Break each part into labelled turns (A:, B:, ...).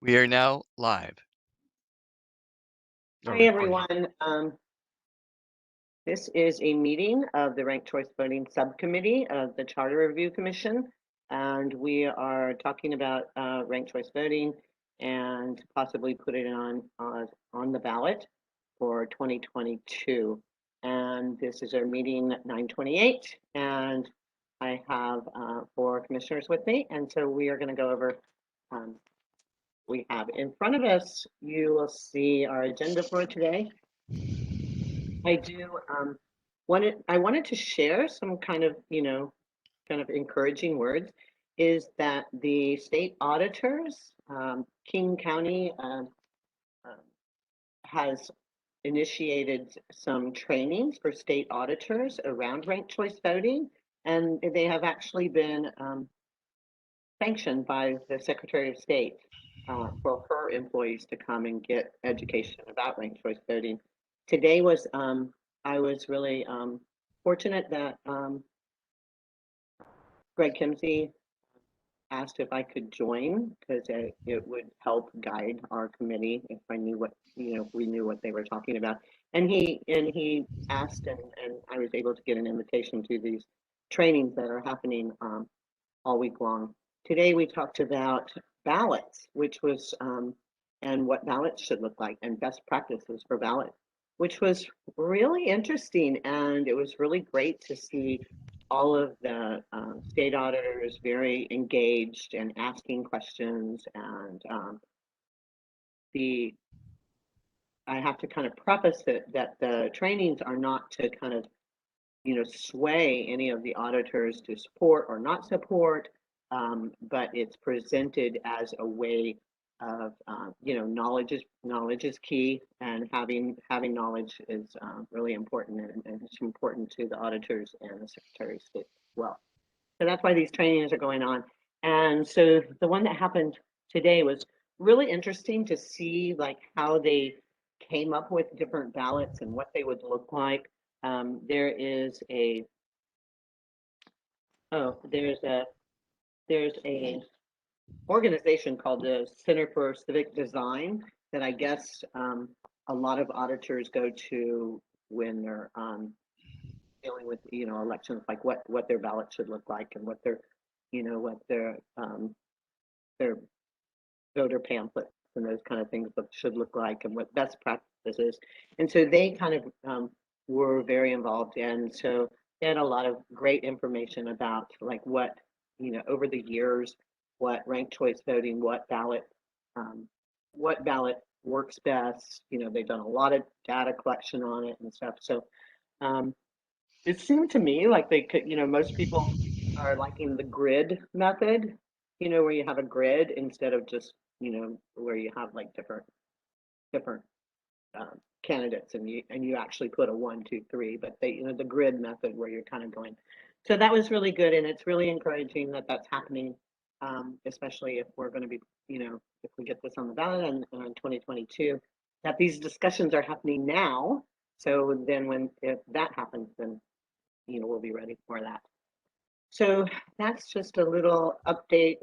A: We are now live or
B: Hi,
A: recording.
B: everyone. This is a meeting of the Ranked Choice Voting Subcommittee of the Charter Review Commission, and we are talking about ranked choice voting and possibly put it on the ballot for 2022. And this is our meeting 928, and I have 4 commissioners with me, and so we are going to go over. We have in front of us, you will see our agenda for today. I do I wanted to share some kind of encouraging words, is that the state auditors, King County has initiated some trainings for state auditors around ranked choice voting, and they have actually been sanctioned by the Secretary of State for her employees to come and get education about ranked choice voting. Today was I was really fortunate that Greg Kimsey asked if I could join because it would help guide our committee if I knew what if we knew what they were talking about. And he asked, and I was able to get an invitation to these trainings that are happening all week long. Today we talked about ballots, which was and what ballots should look like, and best practices for ballots, which was really interesting, and it was really great to see all of the state auditors very engaged and asking questions. And I have to kind of preface it that the trainings are not to kind of sway any of the auditors to support or not support, but it's presented as a way of knowledge is key, and having knowledge is really important, and it's important to the auditors and the Secretary of State as well. So that's why these trainings are going on. And so the one that happened today was really interesting to see like how they came up with different ballots and what they would look like. There is there's a organization called the Center for Civic Design that I guess a lot of auditors go to when they're dealing with elections, like what their ballot should look like, and what their voter pamphlets and those kind of things should look like, and what best practices. And so they kind of were very involved, and so they had a lot of great information about like what over the years, what ranked choice voting, what ballot works best. They've done a lot of data collection on it and stuff. So it seemed to me like they could, most people are liking the grid method, where you have a grid instead of just, where you have like different candidates, and you actually put a 1, 2, 3, but they, the grid method where you're kind of going. So that was really good, and it's really encouraging that that's happening, especially if we're going to be, if we get this on the ballot in 2022, that these discussions are happening now. So then if that happens, then we'll be ready for that. So that's just a little update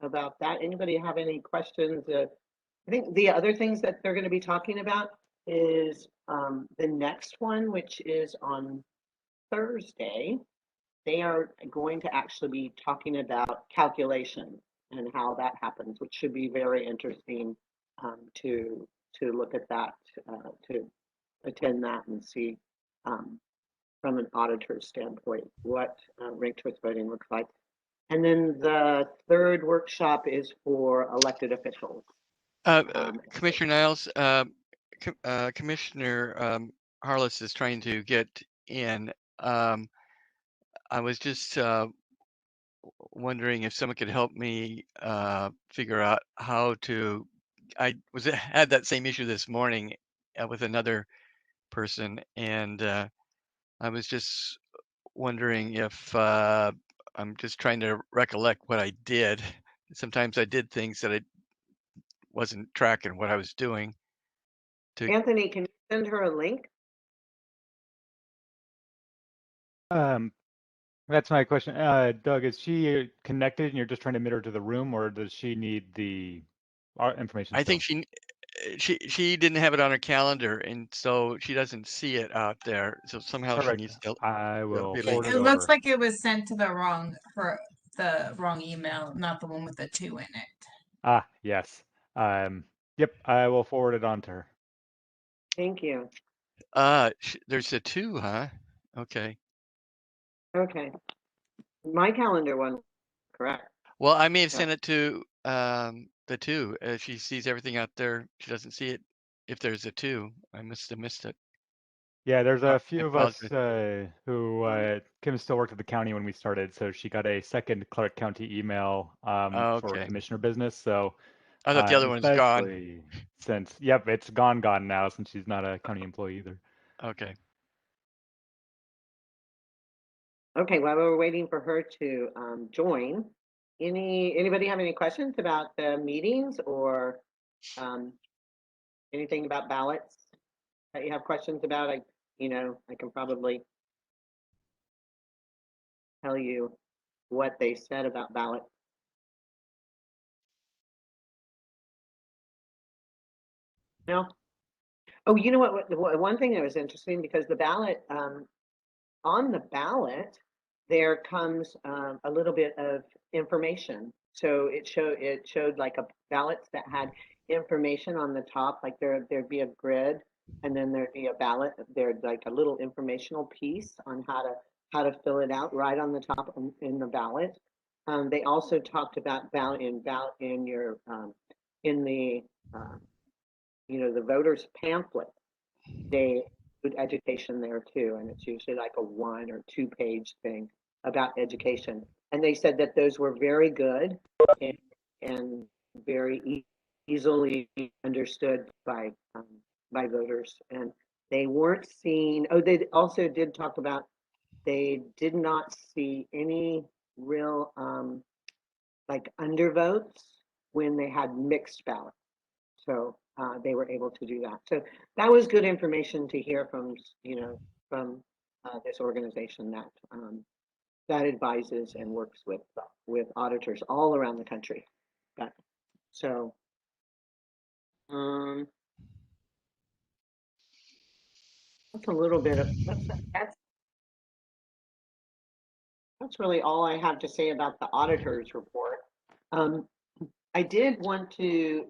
B: about that. Anybody have any questions? I think the other things that they're going to be talking about is the next one, which is on Thursday. They are going to actually be talking about calculation and how that happens, which should be very interesting to look at that, to attend that and see from an auditor's standpoint what ranked choice voting looks like. And then the third workshop is for elected officials.
A: Commissioner Niles, Commissioner Harless is trying to get in. I was just wondering if someone could help me figure out how to. I had that same issue this morning with another person, and I was just wondering if I'm just trying to recollect what I did. Sometimes I did things that I wasn't tracking what I was doing.
B: Anthony, can you send her a link?
C: That's my question. Doug, is she connected and you're just trying to admit her to the room, or does she need the our information
A: I think
C: still.
A: she didn't have it on her calendar, and so she doesn't see it out there. So somehow she
C: Perfect.
A: needs to
C: I will
A: be
D: It,
C: forward
A: linked
C: it
D: it
A: to it.
D: looks
C: over.
D: like it was sent to the wrong email, not the one with the 2 in it.
C: Ah, yes. Um, yep, I will forward it on to her.
B: Thank you.
A: There's a 2, huh? Okay.
B: Okay. My calendar one, correct.
A: Well, I may have
B: So,
A: sent it to the 2. She sees everything out there. She doesn't see it if there's a 2. I must have missed it.
C: Yeah, there's a
A: I
C: few of us
A: apologize.
C: who
B: um,
C: Kim still worked at the county when we started, so she got a second Clark County email for
A: Okay.
C: commissioner business. So
A: I thought the other one's gone.
C: especially since, yep, it's gone now since she's not a county employee either.
A: Okay.
B: okay, while we're waiting for her to join, anybody have any questions about the meetings or um, anything about ballots that you have questions about? I can probably tell you what they said about ballot. No. Oh, you know what? One thing that was interesting because the ballot on the ballot there comes a little bit of information. So it showed like a ballots that had information on the top, like there'd be a grid, and then there'd be a ballot. There'd like a little informational piece on how to fill it out right on the top in the ballot. They also talked about ballot in your in the um, the voters pamphlet. They put education there too, and it's usually like a 1 or 2 page thing about education. And they said that those were very good and, and very easily understood by voters. And they weren't seeing. Oh, they also did talk about they did not see any real like undervotes when they had mixed ballots. So they were able to do that. So that was good information to hear from this organization that advises and works with auditors all around the country. But, so um, that's a little bit of that's really all I have to say about the auditor's report. Um, I did want to,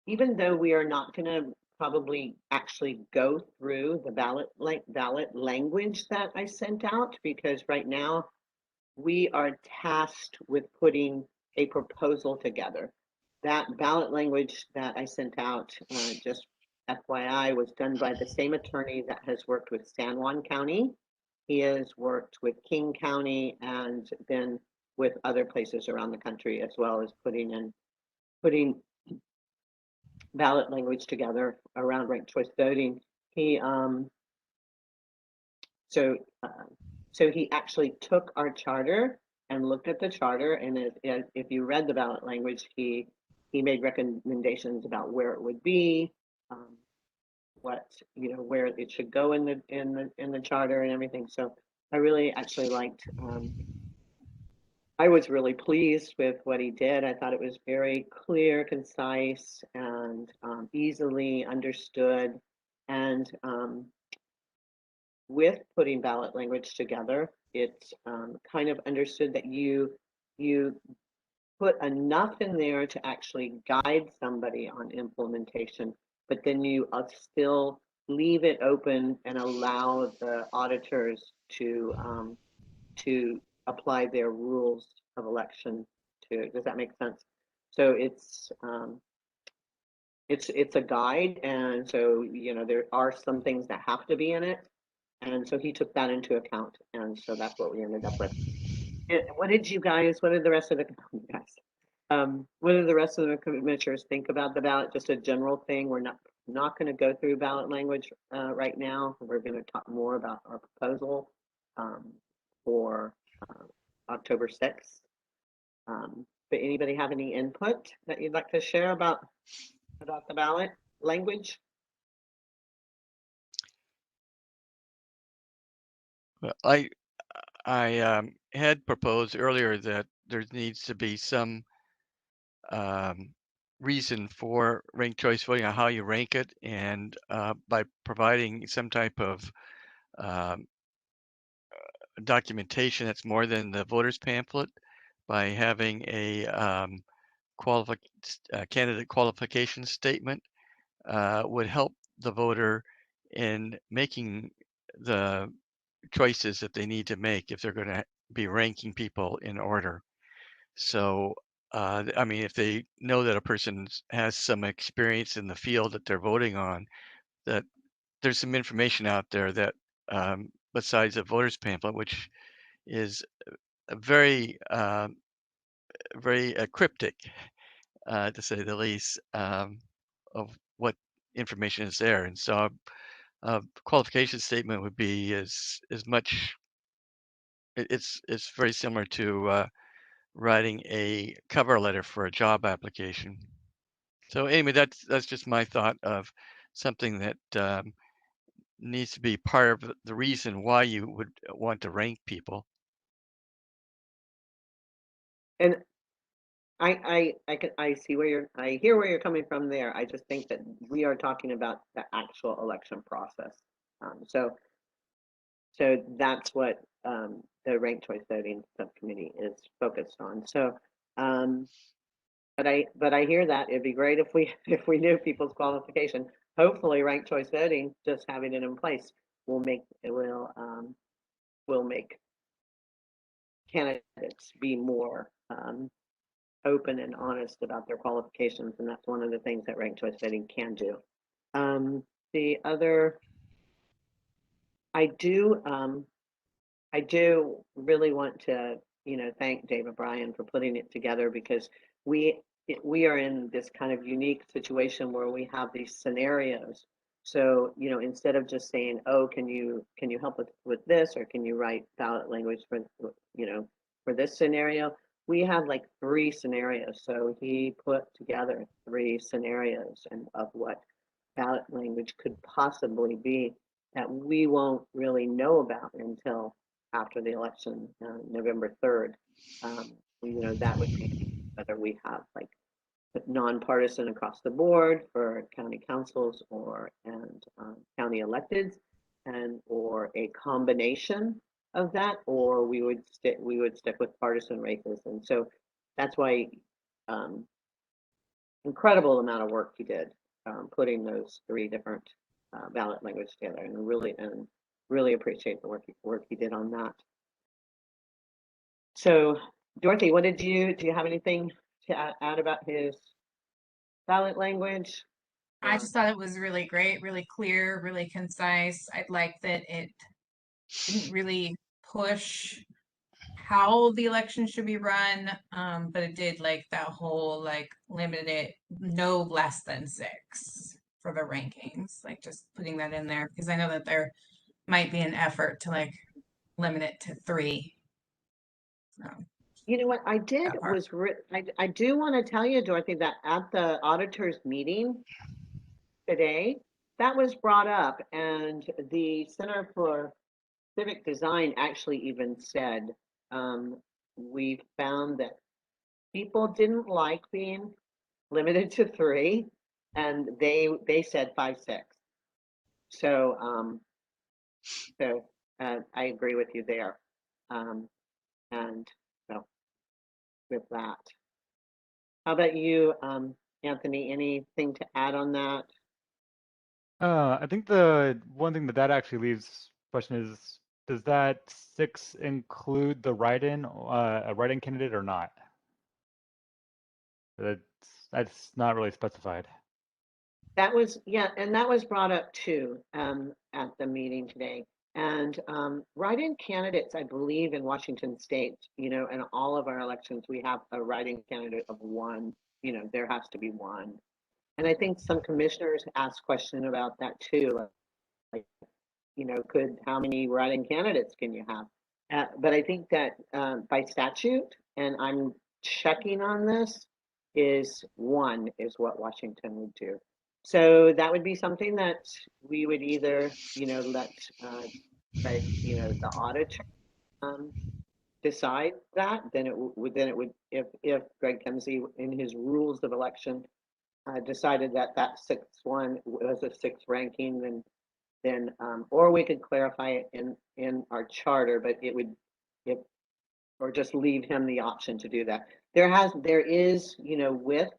B: even though we are not going to probably actually go through the ballot language that I sent out, because right now we are tasked with putting a proposal together. That ballot language that I sent out, just FYI, was done by the same attorney that has worked with San Juan County. He has worked with King County and then with other places around the country, as well as putting ballot language together around ranked choice voting. He so so he actually took our charter and looked at the charter, and if you read the ballot language, he made recommendations about where it would be, um, what where it should go in the charter and everything. So I really actually liked. I was really pleased with what he did. I thought it was very clear, concise, and easily understood. And with putting ballot language together, it's kind of understood that you put enough in there to actually guide somebody on implementation, but then you still leave it open and allow the auditors to apply their rules of election to. Does that make sense? So it's a guide, and so there are some things that have to be in it, and so he took that into account, and so that's what we ended up with. What did you guys? What did the rest of the guys? What did the rest of the commissioners think about the ballot? Just a general thing. We're not going to go through ballot language right now. We're going to talk more about our proposal for October 6th. But anybody have any input that you'd like to share about the ballot language?
A: Well, I had proposed earlier that there needs to be some um, reason for ranked choice voting, on how you rank it, and by providing some type of um, documentation that's more than the voter's pamphlet, by having a qualifi candidate qualification statement, would help the voter in making the choices that they need to make if they're going to be ranking people in order. So, I mean, if they know that a person has some experience in the field that they're voting on, that there's some information out there that, besides a voter's pamphlet, which is a very cryptic, to say the least, of what information is there. And so, a qualification statement would be as much. It's very similar to writing a cover letter for a job application. So anyway, that's just my thought of something that needs to be part of the reason why you would want to rank people.
B: And I see I hear where you're coming from there. I just think that we are talking about the actual election process. So that's what the ranked choice voting subcommittee is focused on. So, but I hear that it'd be great if we if we knew people's qualification. Hopefully, ranked choice voting, just having it in place, will make candidates be more open and honest about their qualifications, and that's one of the things that ranked choice voting can do. The other, I do really want to, thank Dave O'Brien for putting it together, because we are in this kind of unique situation where we have these scenarios. So, instead of just saying, oh, can you help with this, or can you write ballot language for, for this scenario? We have like 3 scenarios. So he put together 3 scenarios and of what ballot language could possibly be that we won't really know about until after the election, November 3rd. That would be whether we have like nonpartisan across the board for county councils and county electeds, or a combination of that, or we would stick with partisan races. And so that's why incredible amount of work he did putting those 3 different ballot language together, and really appreciate the work he did on that. So, Dorothy, do you have anything to add about his ballot language?
D: I just thought it was really great, really clear, really concise. I like that it didn't really push how the election should be run, but it did like that whole like limited it no less than 6 for the rankings, like just putting that in there, because I know that there might be an effort to like limit it to 3. So
B: You know what I did
D: that part.
B: was I do want to tell you, Dorothy, that at the auditors meeting today, that was brought up, and the Center for Civic Design actually even said, we found that people didn't like being limited to 3, and they said 5, 6. So I agree with you there. And so with that, how about you, Anthony? Anything to add on that?
C: I think the one thing that actually leaves question is, does that 6 include the write-in, a write-in candidate or not? That's not really specified.
B: That was, yeah, and that was brought up too at the meeting today. And write-in candidates, I believe in Washington State, in all of our elections, we have a write-in candidate of 1. There has to be 1. And I think some commissioners asked question about that too. Like, how many write-in candidates can you have? But I think that by statute, and I'm checking on this, is 1 is what Washington would do. So that would be something that we would either, let the auditor decide that. Then it would if Greg Kemsey in his rules of election decided that that sixth one was a sixth ranking, then or we could clarify it in our charter, but it would, if, or just leave him the option to do that. There is, you know, with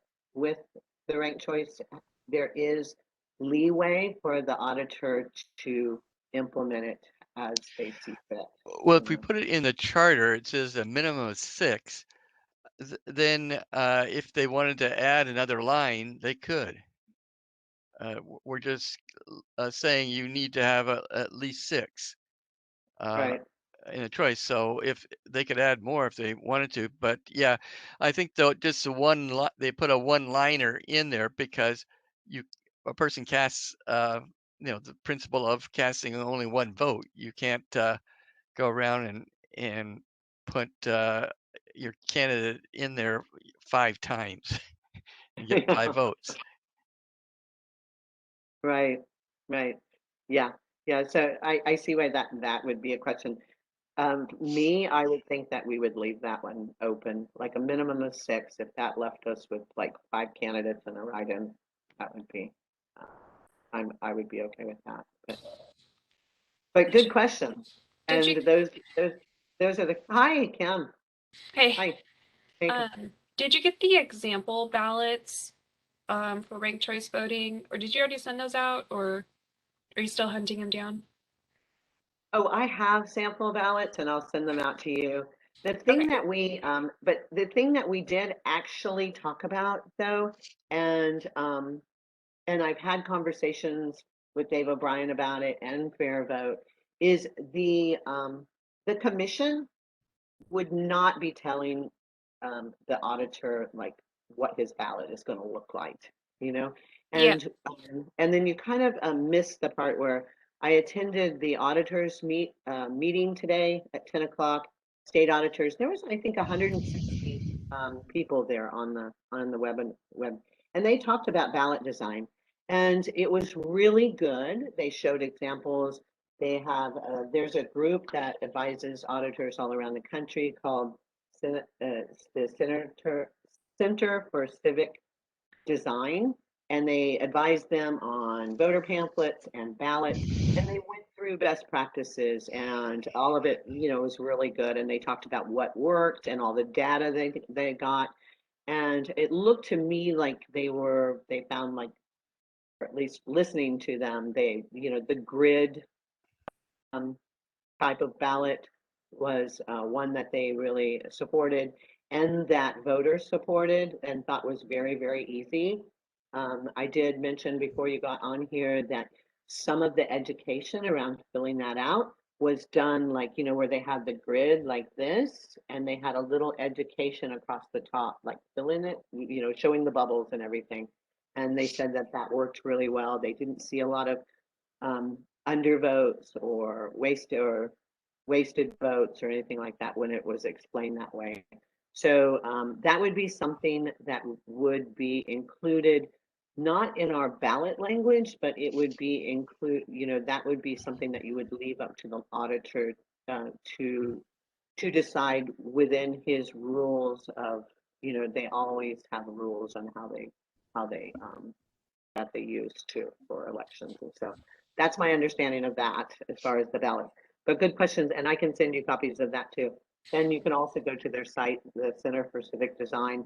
B: the ranked choice, there is leeway for the auditor to implement it as they see fit.
A: Well, if we put it in the charter, it says a minimum of 6. Then if they wanted to add another line, they could. We're just saying you need to have at least 6
B: Right.
A: in a choice. So if they could add more if they wanted to, but yeah, I think though just the they put a one-liner in there because a person casts you know, the principle of casting only one vote. You can't go around and put your candidate in there 5 times and get 5 votes.
B: Right, right. Yeah, yeah. So I see why that would be a question. Me, I would think that we would leave that one open, like a minimum of 6. If that left us with like 5 candidates and a write-in, that would be, I would be okay with that. But good question.
E: Did you?
B: And those are the, hi, Kim.
E: Hey,
B: Hi. Hey.
E: did you get the example ballots for ranked choice voting, or did you already send those out, or are you still hunting them down?
B: Oh, I have sample ballots and I'll send them out to you. The thing
E: Okay.
B: that we, but the thing that we did actually talk about though, and I've had conversations with Dave O'Brien about it and Fair Vote, is the commission would not be telling the auditor like what his ballot is going to look like, you know,
E: Yeah.
B: and then you kind of miss the part where I attended the auditors meeting today at 10 o'clock. State auditors. There was, I think, 160 people there on the web, and they talked about ballot design, and it was really good. They showed examples. They have there's a group that advises auditors all around the country called the Center for Civic Design, and they advised them on voter pamphlets and ballots, and they went through best practices, and all of it, you know, was really good. And they talked about what worked and all the data they got, and it looked to me like they found, like, or at least listening to them, they, you know, the grid type of ballot was one that they really supported and that voters supported and thought was very, very easy. I did mention before you got on here that some of the education around filling that out was done, like, you know, where they had the grid like this and they had a little education across the top, like filling it, you know, showing the bubbles and everything. And they said that that worked really well. They didn't see a lot of undervotes or wasted votes or anything like that when it was explained that way. So that would be something that would be included, not in our ballot language, but it would be you know, that would be something that you would leave up to the auditor to decide within his rules of, you know, they always have rules on how they that they use to for elections. And so that's my understanding of that as far as the ballot. But good questions, and I can send you copies of that too. And you can also go to their site, the Center for Civic Design.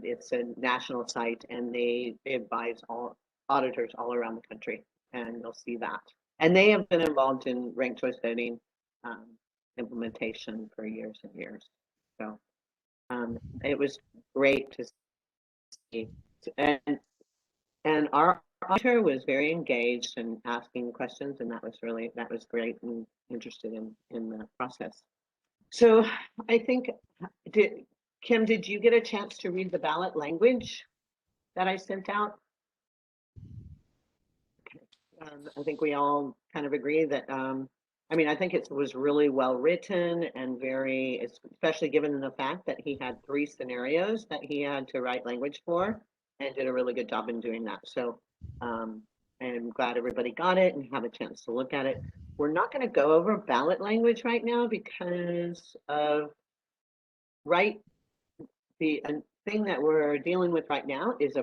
B: It's a national site, and they advise all auditors all around the country, and you'll see that. And they have been involved in ranked choice voting implementation for years and years. So it was great to see. And our auditor was very engaged and asking questions, and that was great and interested in the process. So I think, Kim, did you get a chance to read the ballot language that I sent out? I think we all kind of agree that, I mean, I think it was really well written and very, especially given the fact that he had 3 scenarios that he had to write language for, and did a really good job in doing that. So I'm glad everybody got it and have a chance to look at it. We're not going to go over ballot language right now because of thing that we're dealing with right now is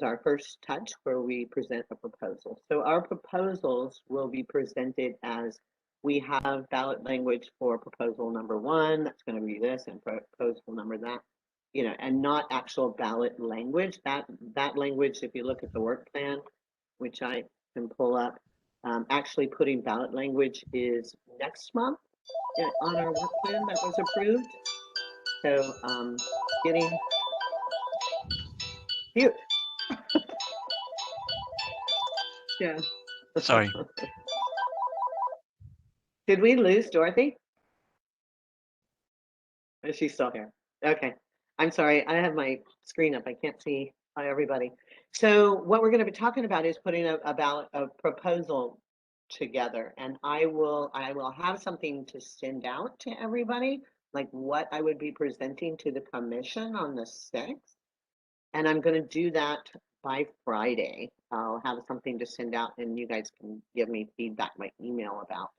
B: our first touch where we present a proposal. So our proposals will be presented as we have ballot language for proposal number 1, that's going to be this, and proposal number that, you know, and not actual ballot language. That language, if you look at the work plan, which I can pull up, actually putting ballot language is next month on our work plan that was approved. So getting cute. Yeah.
A: Sorry.
B: Did we lose Dorothy? Is she still here? Okay. I'm sorry. I have my screen up. I can't see everybody. So what we're going to be talking about is putting a proposal together, and I will have something to send out to everybody, like what I would be presenting to the commission on the 6th. And I'm going to do that by Friday. I'll have something to send out, and you guys can give me feedback by email about.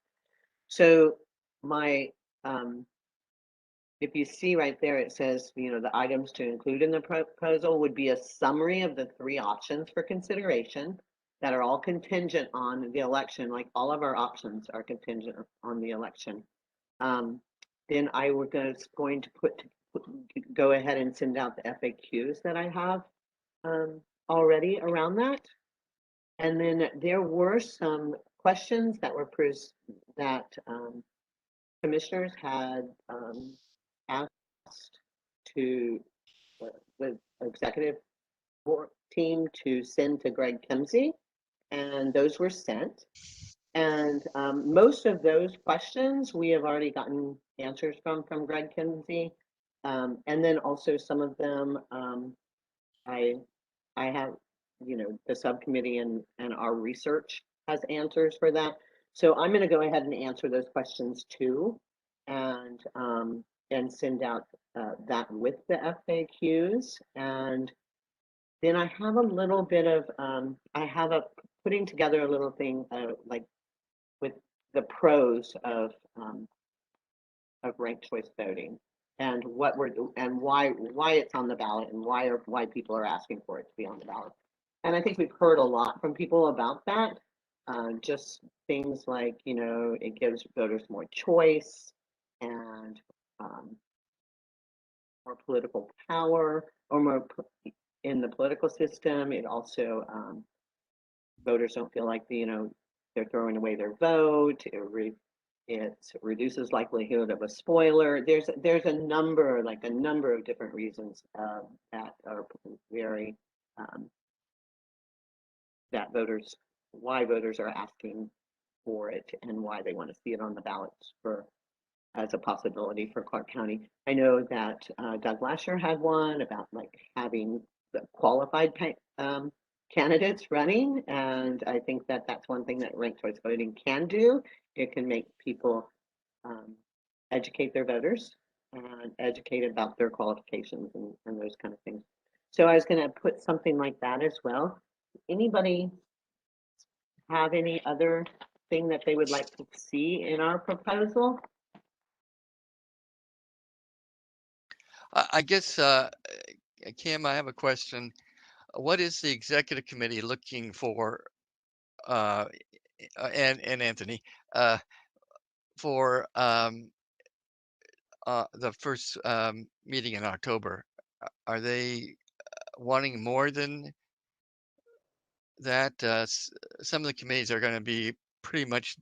B: So my, if you see right there, it says, you know, the items to include in the proposal would be a summary of the 3 options for consideration that are all contingent on the election. Like all of our options are contingent on the election. Then I was going to go ahead and send out the FAQs that I have already around that. And then there were some questions that were commissioners had asked to the executive board team to send to Greg Kimsey, and those were sent. And most of those questions we have already gotten answers from Greg Kimsey. And then also some of them I have, you know, the subcommittee and our research has answers for that. So I'm going to go ahead and answer those questions too, and send out that with the FAQs. And then I have a little bit of putting together a little thing like with the pros of ranked choice voting and what and why it's on the ballot and why people are asking for it to be on the ballot. And I think we've heard a lot from people about that. Just things like, you know, it gives voters more choice and more political power, or more in the political system. It also voters don't feel like they're throwing away their vote. It reduces likelihood of a spoiler. There's a number of different reasons that are very why voters are asking for it and why they want to see it on the ballots as a possibility for Clark County. I know that Doug Lasher had one about like having the qualified candidates running, and I think that that's one thing that ranked choice voting can do. It can make people educate their voters and educate about their qualifications and those kind of things. So I was going to put something like that as well. Anybody have any other thing that they would like to see in our proposal?
A: I guess, Kim, I have a question. What is the executive committee looking for, and Anthony, for the first meeting in October? Are they wanting more than that? Some of the committees are going to be pretty much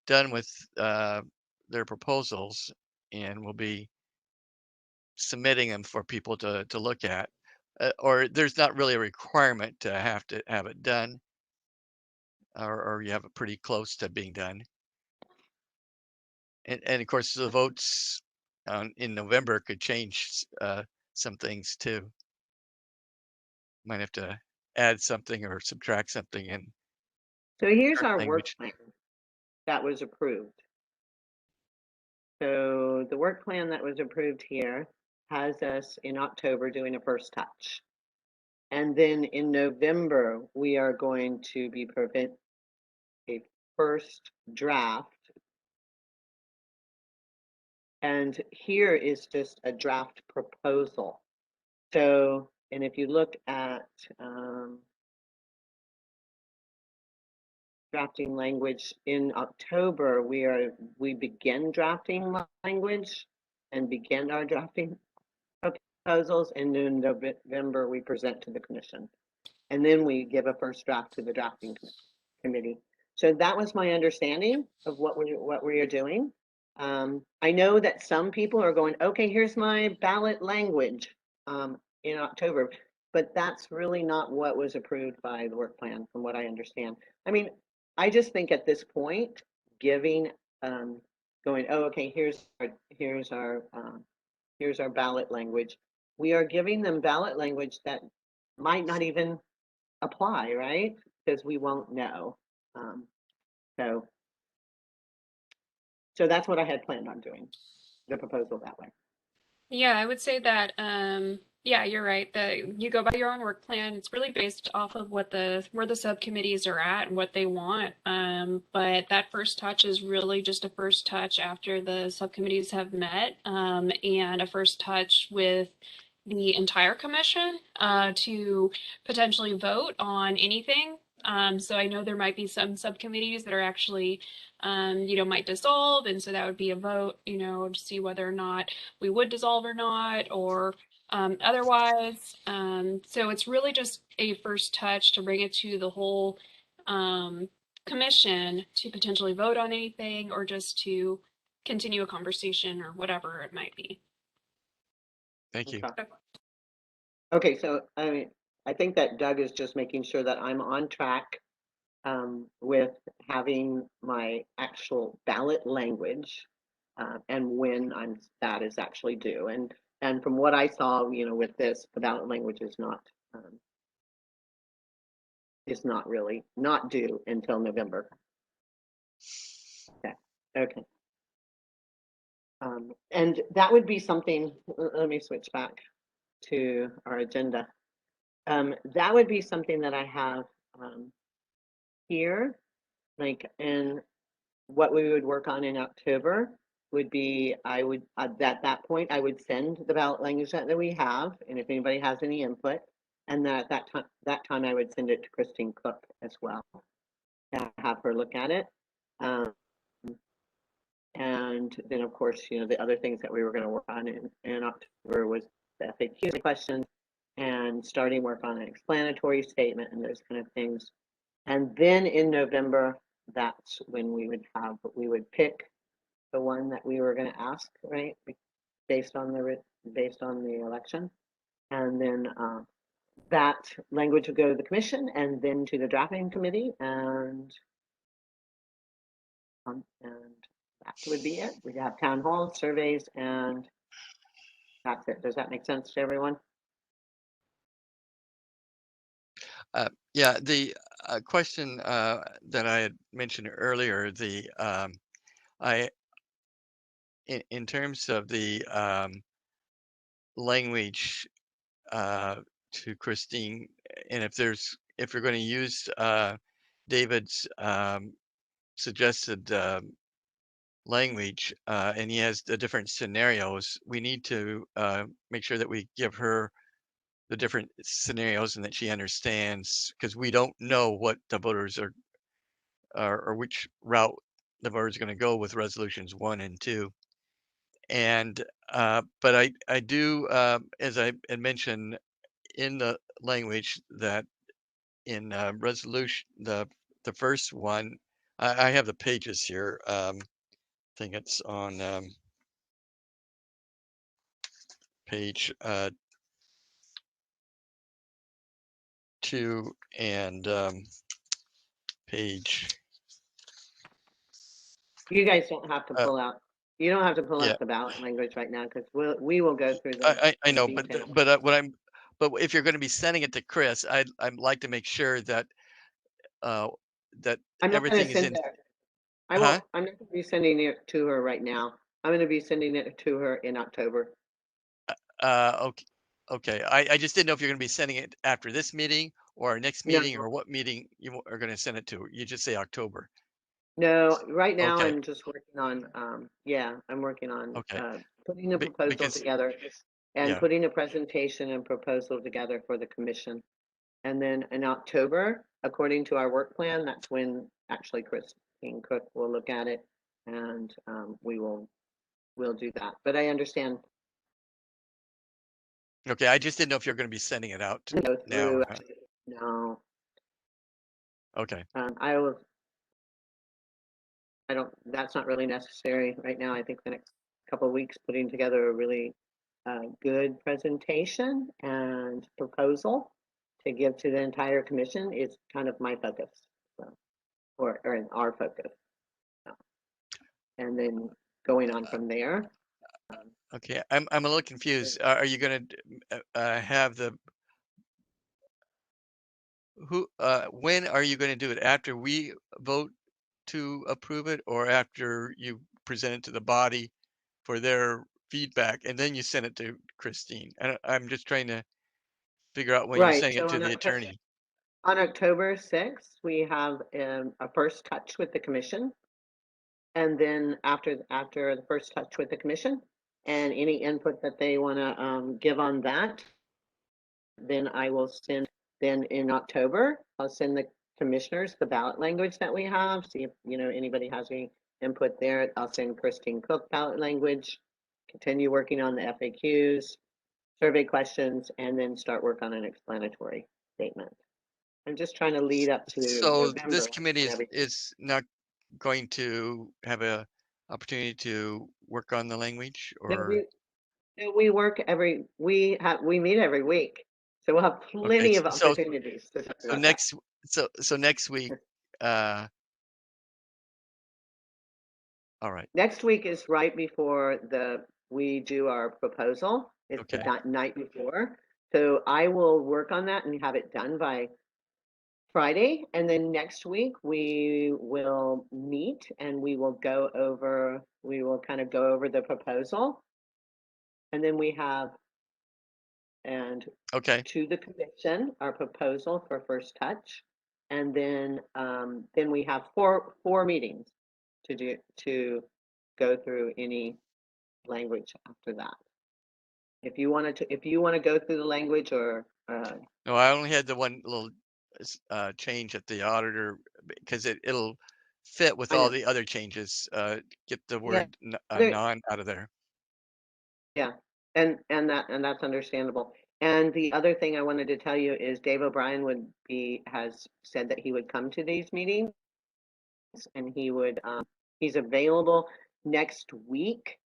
A: done with their proposals and will be submitting them for people to look at. Or there's not really a requirement to have it done, or you have it pretty close to being done. And of course, the votes in November could change some things too. Might have to add something or subtract something in
B: So here's our work
A: language.
B: plan that was approved. So the work plan that was approved here has us in October doing a first touch. And then in November, we are going to be presenting a first draft. And here is just a draft proposal. So, and if you look at drafting language in October, we begin drafting language and begin our drafting proposals, and in November we present to the commission, and then we give a first draft to the drafting committee. So that was my understanding of what we are doing. I know that some people are going, okay, here's my ballot language in October, but that's really not what was approved by the work plan, from what I understand. I mean, I just think at this point, giving, going, oh, okay, here's our ballot language. We are giving them ballot language that might not even apply, right? Because we won't know. So that's what I had planned on doing, the proposal that way.
E: Yeah, I would say that yeah, you're right. You go by your own work plan. It's really based off of where the subcommittees are at and what they want. But that first touch is really just a first touch after the subcommittees have met, and a first touch with the entire commission to potentially vote on anything. So I know there might be some subcommittees that are actually, might dissolve, and so that would be a vote, to see whether or not we would dissolve or not, or otherwise. So it's really just a first touch to bring it to the whole commission to potentially vote on anything, or just to continue a conversation or whatever it might be.
A: Thank you.
B: Okay, so I think that Doug is just making sure that I'm on track with having my actual ballot language and when that is actually due. And from what I saw, with this, the ballot language is not really not due until November. Okay. And that would be something. Let me switch back to our agenda. That would be something that I have here, like, and what we would work on in October would be, I would, at that point, I would send the ballot language that we have, and if anybody has any input, and that time I would send it to Christine Cook as well, to have her look at it. And then, of course, the other things that we were going to work on in October was the FAQ questions and starting work on an explanatory statement and those kind of things. And then in November, that's when we would pick the one that we were going to ask, right, based on the election, and then that language would go to the commission and then to the drafting committee, and that would be it. We'd have town hall surveys, and that's it. Does that make sense to everyone?
A: Yeah, the question that I had mentioned earlier, in terms of the language to Christine, and if you're going to use David's suggested language, and he has the different scenarios, we need to make sure that we give her the different scenarios and that she understands, because we don't know what the voters are or which route the voters are going to go with resolutions 1 and 2. And but I do, as I had mentioned in the language, that in resolution, the first one, I have the pages here. I think it's on page 2 and page.
B: You guys don't have to pull out. You don't have to pull
A: Yeah.
B: out the ballot language right now, because we will go through the.
A: I know,
B: details.
A: but if you're going to be sending it to Chris, I'd like to make sure that that
B: I'm not going
A: everything
B: to
A: is
B: send
A: in.
B: it. I'm not going to be sending it to her right now. I'm going to be sending it to her in October.
A: Okay. Okay. I just didn't know if you're going to be sending it after this meeting or our next meeting, or what meeting you are going to send it to. You just say October.
B: No, right now
A: Okay.
B: I'm just working on. I'm working on
A: Okay.
B: putting the proposal
A: Because
B: together. and
A: Yeah.
B: putting a presentation and proposal together for the commission. And then in October, according to our work plan, that's when actually Christine Cook will look at it, and we'll do that. But I understand
A: Okay, I just didn't know if you're going to be sending it out
B: go
A: now
B: through.
A: or not.
B: No,
A: Okay.
B: I will. I don't. That's not really necessary right now. I think the next couple of weeks, putting together a really good presentation and proposal to give to the entire commission is kind of my focus, so, or in our focus, and then going on from there.
A: Okay, I'm a little confused. Are you going to have the when are you going to do it? After we vote to approve it, or after you present it to the body for their feedback, and then you send it to Christine? I'm just trying to figure out when you're
B: Right.
A: sending it
B: So
A: to the attorney.
B: on October 6th, we have a first touch with the commission, and then after the first touch with the commission, and any input that they want to give on that, then I will send. Then in October, I'll send the commissioners the ballot language that we have. See if anybody has any input there. I'll send Christine Cook ballot language. Continue working on the FAQs, survey questions, and then start work on an explanatory statement. I'm just trying to lead up to
A: So this
B: November
A: committee
B: and everything.
A: is not going to have a opportunity to work on the language, or
B: We work we meet every week, so we'll have
A: okay.
B: plenty of opportunities to talk
A: So
B: about that.
A: next week, uh, all right.
B: Next week is right before we do our proposal. It's
A: Okay.
B: the night before, so I will work on that and have it done by Friday, and then next week we will meet and we will kind of go over the proposal, and then we have
A: Okay.
B: to the commission our proposal for first touch, and then we have four meetings to go through any language after that. If you want to go through the language, or
A: No, I only had the one little change at the auditor because it'll fit with
B: I
A: all
B: know,
A: the other changes. Get the
B: yeah,
A: word
B: there,
A: non out of there.
B: yeah, and that's understandable. And the other thing I wanted to tell you is Dave O'Brien has said that he would come to these meetings, and he's available next week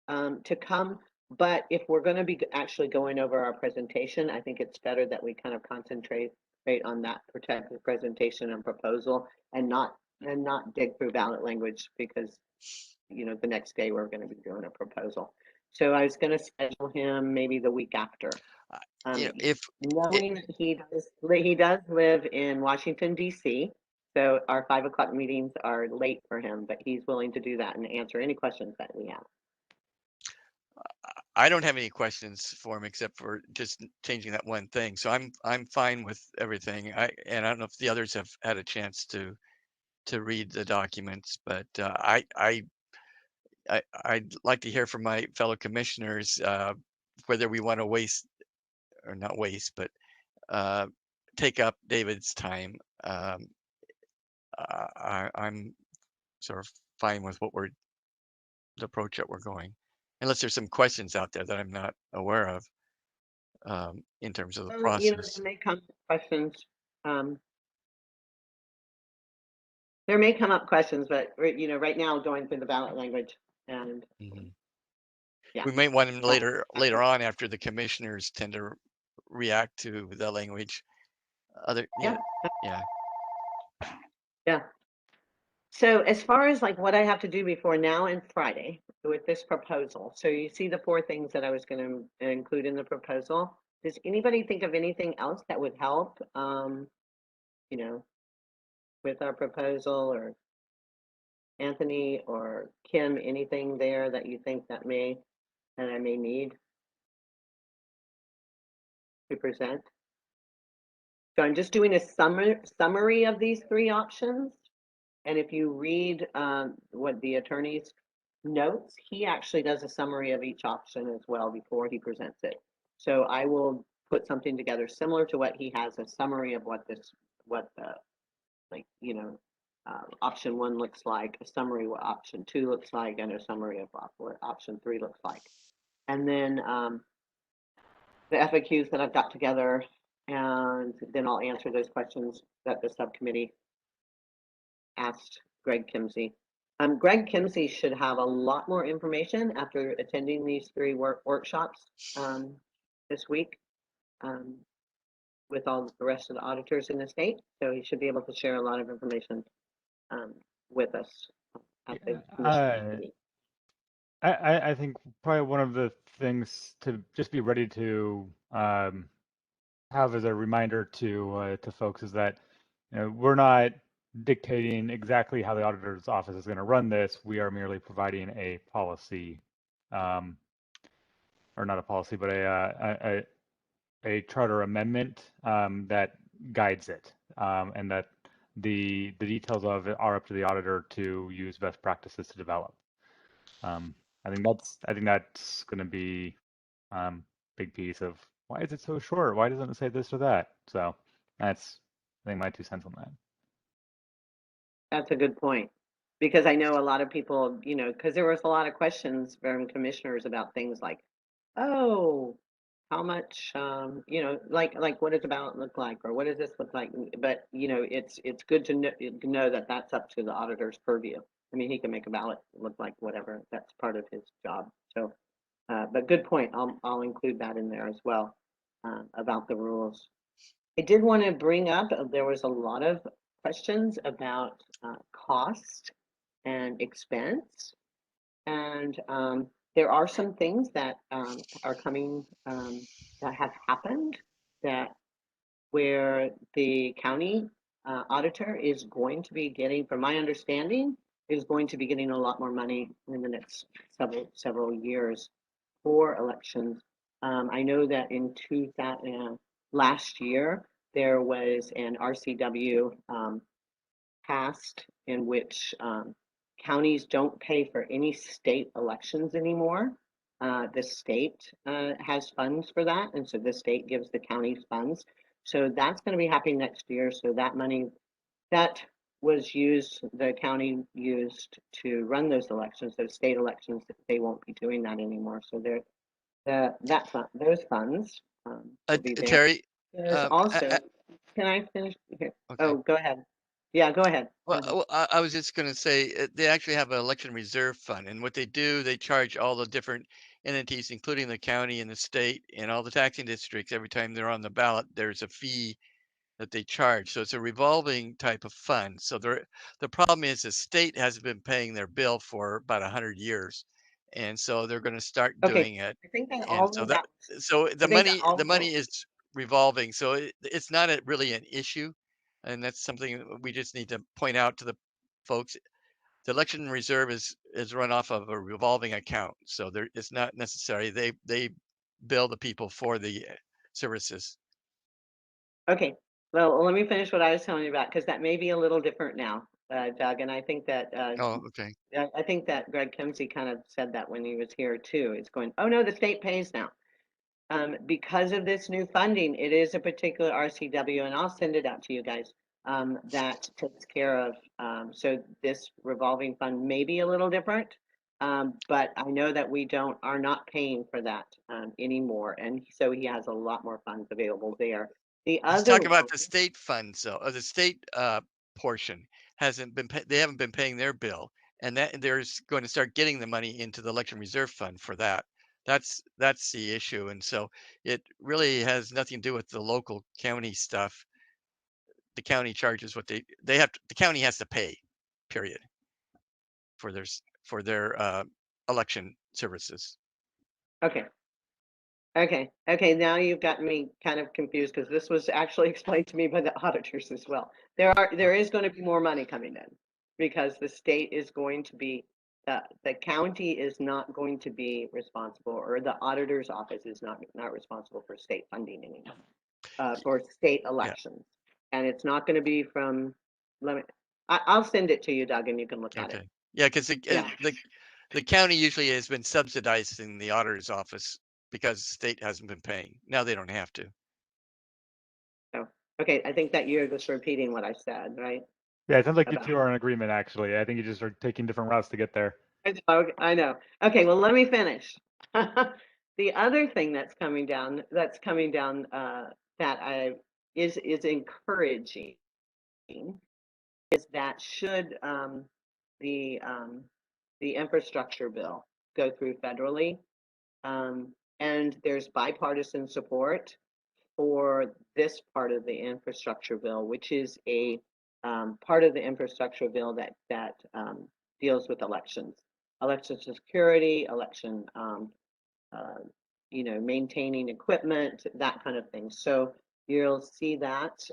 B: to come. But if we're going to be actually going over our presentation, I think it's better that we kind of concentrate on that protected presentation and proposal, and not dig through ballot language, because the next day we're going to be doing a proposal. So I was going to schedule him maybe the week after.
A: If
B: Knowing he does live in Washington, D.C., so our 5 o'clock meetings are late for him, but he's willing to do that and answer any questions that we have.
A: I don't have any questions for him except for just changing that one thing, so I'm fine with everything. I don't know if the others have had a chance to read the documents, but I'd like to hear from my fellow commissioners whether we want to waste or not waste, but take up David's time. I'm sort of fine with the approach that we're going, unless there's some questions out there that I'm not aware of in terms of the process.
B: There may come questions. There may come up questions, but right now going through the ballot language, and yeah,
A: We might want them later on after the commissioners tend to react to the language.
B: yeah. So as far as like what I have to do before now and Friday with this proposal, so you see the 4 things that I was going to include in the proposal. Does anybody think of anything else that would help, with our proposal, or Anthony or Kim, anything there that you think that I may need to present? So I'm just doing a summary of these 3 options. And if you read what the attorneys notes, he actually does a summary of each option as well before he presents it. So I will put something together similar to what he has, a summary of what the like, option 1 looks like, a summary what option 2 looks like, and a summary of what option 3 looks like. And then the FAQs that I've got together, and then I'll answer those questions that the subcommittee asked Greg Kimsey. Greg Kimsey should have a lot more information after attending these 3 workshops this week with all the rest of the auditors in the state. So he should be able to share a lot of information with us at the commission meeting.
C: I think probably one of the things to just be ready to have as a reminder to folks is that we're not dictating exactly how the auditor's office is going to run this. We are merely providing a policy, or not a policy, but a charter amendment that guides it, and that the details of it are up to the auditor to use best practices to develop. I think that's going to be big piece of why is it so short? Why doesn't it say this or that? So that's, I think, my 2 cents on that.
B: That's a good point, because I know a lot of people, because there was a lot of questions from commissioners about things like, oh, how much, like what does the ballot look like, or what does this look like? But it's good to know that that's up to the auditor's purview. I mean, he can make a ballot look like whatever. That's part of his job. So, but good point. I'll include that in there as well about the rules. I did want to bring up, there was a lot of questions about cost and expense, and there are some things that are coming that have happened that where the county auditor is going to be getting, from my understanding, is going to be getting a lot more money in the next several years for elections. I know that in last year there was an RCW passed in which counties don't pay for any state elections anymore. The state has funds for that, and so the state gives the counties funds. So that's going to be happening next year. So that money that was used, the county used to run those elections, those state elections, they won't be doing that anymore. So those funds will be there.
A: Terry,
B: There's also, can I finish here? Okay. Oh, go ahead. Yeah, go ahead.
A: Well, I was just going to say they actually have an election reserve fund, and what they do, they charge all the different entities, including the county and the state and all the taxing districts. Every time they're on the ballot, there's a fee that they charge. So it's a revolving type of fund. So the problem is the state hasn't been paying their bill for about 100 years, and so they're going to start doing it.
B: I think that
A: and so the money is revolving. So it's not really an issue. And that's something we just need to point out to the folks. The election reserve is run off of a revolving account, so it's not necessary. They bill the people for the services.
B: Okay, well, let me finish what I was telling you about, because that may be a little different now, Doug. And I think that
A: Oh, okay.
B: I think that Greg Kimsey kind of said that when he was here too. It's going, oh no, the state pays now. Because of this new funding, it is a particular RCW, and I'll send it out to you guys, that takes care of. So this revolving fund may be a little different, but I know that we are not paying for that anymore, and so he has a lot more funds available there.
A: Let's talk about the state funds, though. The state portion they haven't been paying their bill, and that they're going to start getting the money into the election reserve fund for that. That's the issue, and so it really has nothing to do with the local county stuff. The county charges what they have. The county has to pay, period, for their election services.
B: Okay. Now you've gotten me kind of confused, because this was actually explained to me by the auditors as well. There is going to be more money coming in, because the state is going to be, the county is not going to be responsible, or the auditor's office is not responsible for state funding anymore, for state elections. Yeah. And it's not going to be from, I'll send it to you, Doug, and you can look at it.
A: Yeah, because the county usually has been subsidizing the auditor's office because the state hasn't been paying. Now they don't have to.
B: So, okay, I think that you're just repeating what I said, right?
C: Yeah, it sounds like you
B: About-
C: two are in agreement, actually. I think you just are taking different routes to get there.
B: I know. Okay, well, let me finish. The other thing that's coming down that is encouraging is that should the infrastructure bill go through federally, and there's bipartisan support for this part of the infrastructure bill, which is a part of the infrastructure bill that deals with elections, election security, election, maintaining equipment, that kind of thing. So you'll see that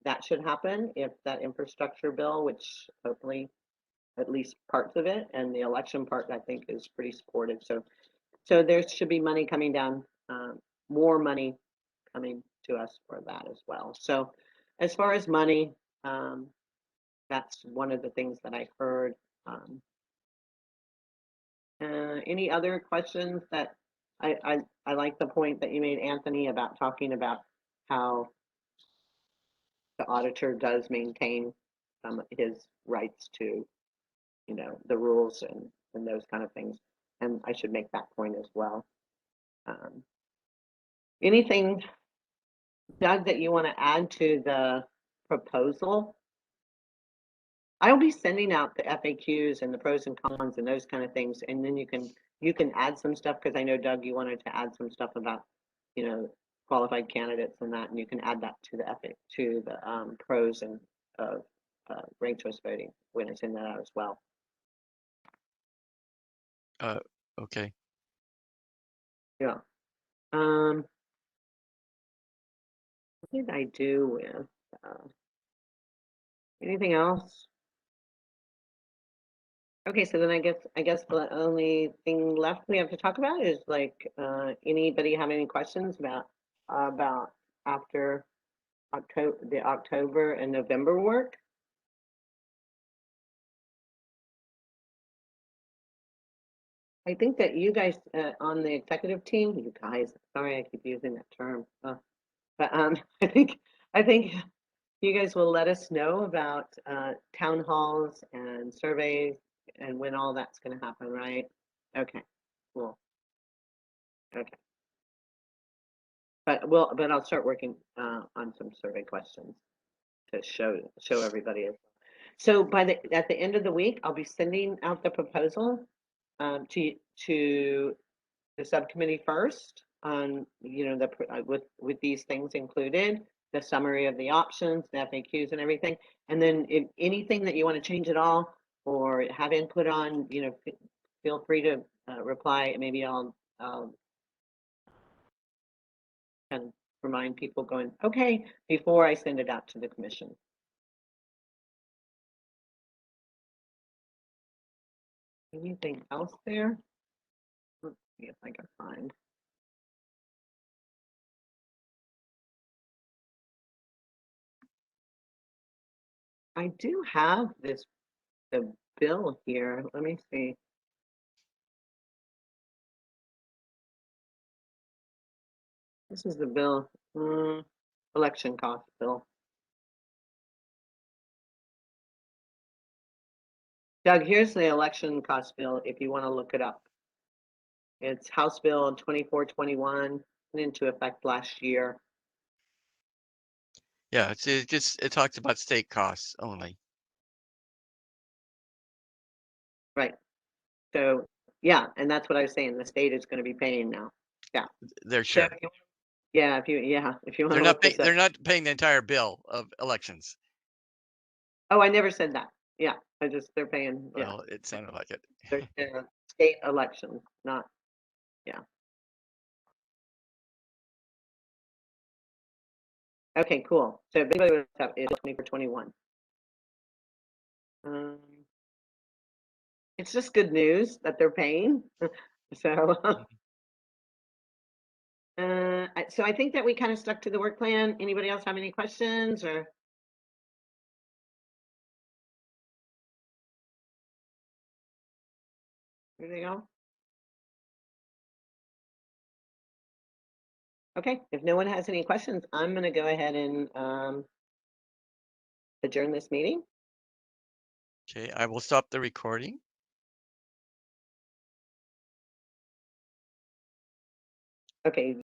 B: that should happen if that infrastructure bill, which hopefully at least parts of it, and the election part I think is pretty supportive. So there should be money coming down, more money coming to us for that as well. So as far as money, that's one of the things that I heard. Any other questions that I like the point that you made, Anthony, about talking about how the auditor does maintain his rights to, the rules and those kind of things. And I should make that point as well. Anything, Doug, that you want to add to the proposal? I'll be sending out the FAQs and the pros and cons and those kind of things, and then you can add some stuff, because I know, Doug, you wanted to add some stuff about, qualified candidates and that, and you can add that to the pros and ranked choice voting when I send that out as well.
A: Okay.
B: Yeah. What did I do with anything else? Okay, so then I guess the only thing left we have to talk about is like anybody have any questions about after October and November work? I think that you guys on the executive team, you guys, sorry I keep using that term, but I think you guys will let us know about town halls and surveys and when all that's going to happen, right? Okay, cool. Okay. But I'll start working on some survey questions to show everybody. So at the end of the week, I'll be sending out the proposal to the subcommittee first on, with these things included, the summary of the options, the FAQs and everything. And then if anything that you want to change at all or have input on, feel free to reply. Maybe I'll kind of remind people going, okay, before I send it out to the commission. Anything else there? Let's see if I can find. I do have the bill here. Let me see. This is the bill, election cost bill. Doug, here's the election cost bill if you want to look it up. It's House Bill 2421, went into effect last year.
A: Yeah, it talks about state costs only.
B: Right. So yeah, and that's what I was saying. The state is going to be paying now. Yeah.
A: They're sure.
B: So, if you want to look this up.
A: They're not paying the entire bill of elections.
B: Oh, I never said that. Yeah, they're paying. Yeah.
A: Well, it sounded like it.
B: They're state elections, not. Yeah. Okay, cool. So if anybody would have it's 2421. It's just good news that they're paying. So so I think that we kind of stuck to the work plan. Anybody else have any questions or? Anything else? Okay, if no one has any questions, I'm going to go ahead and adjourn this meeting.
A: Okay, I will stop the recording.
B: Okay.